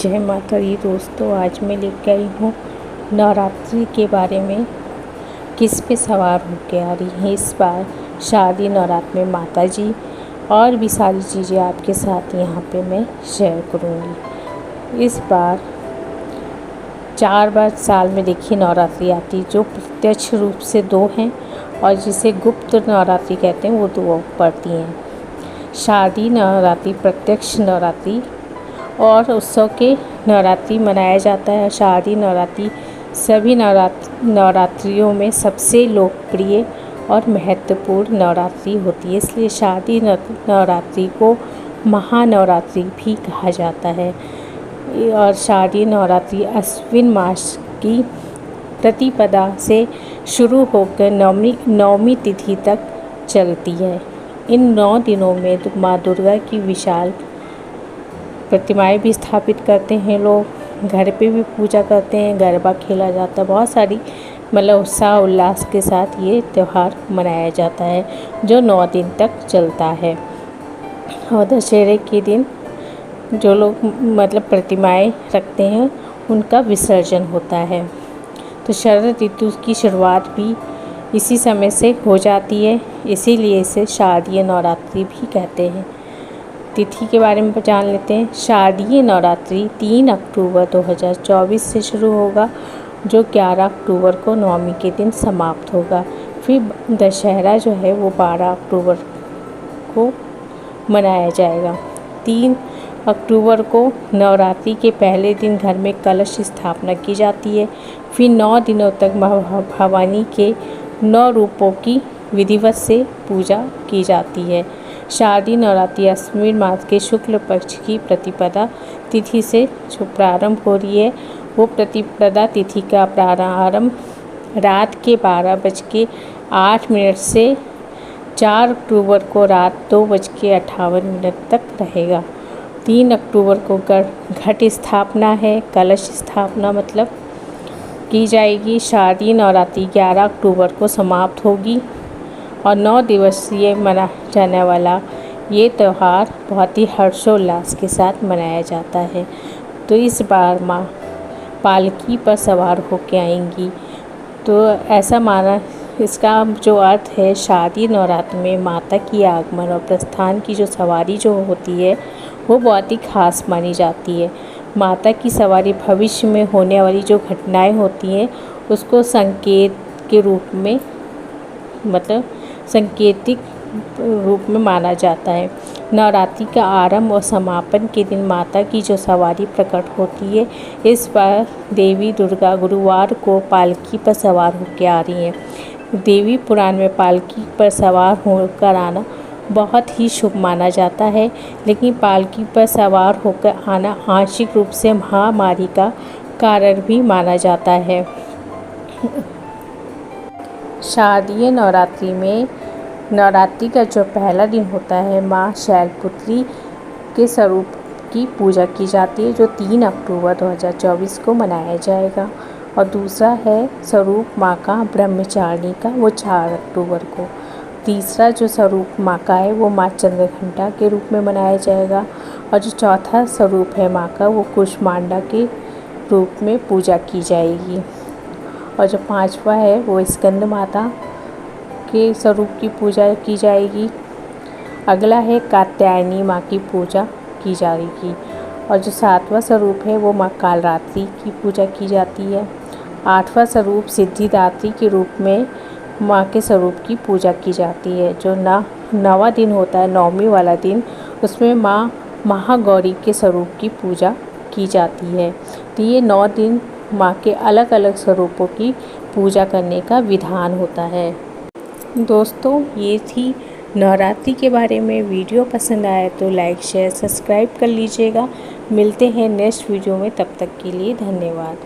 जय माता दी दोस्तों, आज मैं लेकर आई हूँ नवरात्रि के बारे में। किस पे सवार होके आ रही हैं इस बार शारदीय नवरात्र में माता जी, और भी सारी चीज़ें आपके साथ यहाँ पे मैं शेयर करूँगी। इस बार 4 बार साल में देखिए नवरात्रि आती, जो प्रत्यक्ष रूप से 2 हैं और जिसे गुप्त नवरात्रि कहते हैं वो 2 पड़ती हैं। शारदीय नवरात्रि प्रत्यक्ष नवरात्रि और उत्सव के नवरात्रि मनाया जाता है। शारदीय नवरात्रि सभी नवरात्रियों में सबसे लोकप्रिय और महत्वपूर्ण नवरात्रि होती है, इसलिए शारदीय नवरात्रि को महानवरात्रि भी कहा जाता है। और शारदीय नवरात्रि अश्विन मास की प्रतिपदा से शुरू होकर नवमी तिथि तक चलती है। इन 9 दिनों में माँ दुर्गा की विशाल प्रतिमाएं भी स्थापित करते हैं लोग, घर पे भी पूजा करते हैं, गरबा खेला जाता है। बहुत सारी उत्साह उल्लास के साथ ये त्यौहार मनाया जाता है जो 9 दिन तक चलता है। और दशहरे के दिन जो लोग प्रतिमाएं रखते हैं उनका विसर्जन होता है। तो शरद ऋतु की शुरुआत भी इसी समय से हो जाती है, इसीलिए इसे शारदीय नवरात्रि भी कहते हैं। तिथि के बारे में जान लेते हैं। शारदीय नवरात्रि 3 अक्टूबर 2024 से शुरू होगा, जो 11 अक्टूबर को नवमी के दिन समाप्त होगा। फिर दशहरा जो है वो 12 अक्टूबर को मनाया जाएगा। 3 अक्टूबर को नवरात्रि के पहले दिन घर में कलश स्थापना की जाती है। फिर 9 दिनों तक माँ भवानी के 9 रूपों की विधिवत से पूजा की जाती है। शारदीय नवरात्रि अश्विन मास के शुक्ल पक्ष की प्रतिपदा तिथि से जो प्रारंभ हो रही है, वो प्रतिपदा तिथि का प्रारंभ रात के 12:08 से 4 अक्टूबर को रात 2:58 तक रहेगा। 3 अक्टूबर को घट स्थापना है, कलश स्थापना की जाएगी। शारदीय नवरात्रि 11 अक्टूबर को समाप्त होगी और 9 दिवसीय मना जाने वाला ये त्यौहार बहुत ही हर्षोल्लास के साथ मनाया जाता है। तो इस बार माँ पालकी पर सवार होके आएंगी। तो ऐसा माना, इसका जो अर्थ है शारदीय नवरात्र में माता की आगमन और प्रस्थान की जो सवारी जो होती है वो बहुत ही खास मानी जाती है। माता की सवारी भविष्य में होने वाली जो घटनाएं होती हैं उसको संकेत के रूप में सांकेतिक रूप में माना जाता है। नवरात्रि का आरंभ और समापन के दिन माता की जो सवारी प्रकट होती है, इस बार देवी दुर्गा गुरुवार को पालकी पर सवार होकर आ रही हैं। देवी पुराण में पालकी पर सवार होकर आना बहुत ही शुभ माना जाता है, लेकिन पालकी पर सवार होकर आना आंशिक रूप से महामारी का कारण भी माना जाता है। शारदीय नवरात्रि में नवरात्रि का जो पहला दिन होता है, माँ शैलपुत्री के स्वरूप की पूजा की जाती है, जो 3 अक्टूबर 2024 को मनाया जाएगा। और दूसरा है स्वरूप माँ का ब्रह्मचारिणी का, वो 4 अक्टूबर को। तीसरा जो स्वरूप माँ का है वो माँ चंद्रघंटा के रूप में मनाया जाएगा। और जो चौथा स्वरूप है माँ का, वो कुष्मांडा के रूप में पूजा की जाएगी। और जो 5वां है वो स्कंद माता के स्वरूप की पूजा की जाएगी। अगला है कात्यायनी माँ की पूजा की जाएगी। और जो 7वां स्वरूप है वो माँ कालरात्रि की पूजा की जाती है। 8वां स्वरूप सिद्धिदात्री के रूप में माँ के स्वरूप की पूजा की जाती है। जो 9वां दिन होता है, नवमी वाला दिन, उसमें माँ महागौरी के स्वरूप की पूजा की जाती है। तो ये 9 दिन माँ के अलग अलग स्वरूपों की पूजा करने का विधान होता है। दोस्तों, ये थी नवरात्रि के बारे में। वीडियो पसंद आए तो लाइक शेयर सब्सक्राइब कर लीजिएगा। मिलते हैं नेक्स्ट वीडियो में, तब तक के लिए धन्यवाद।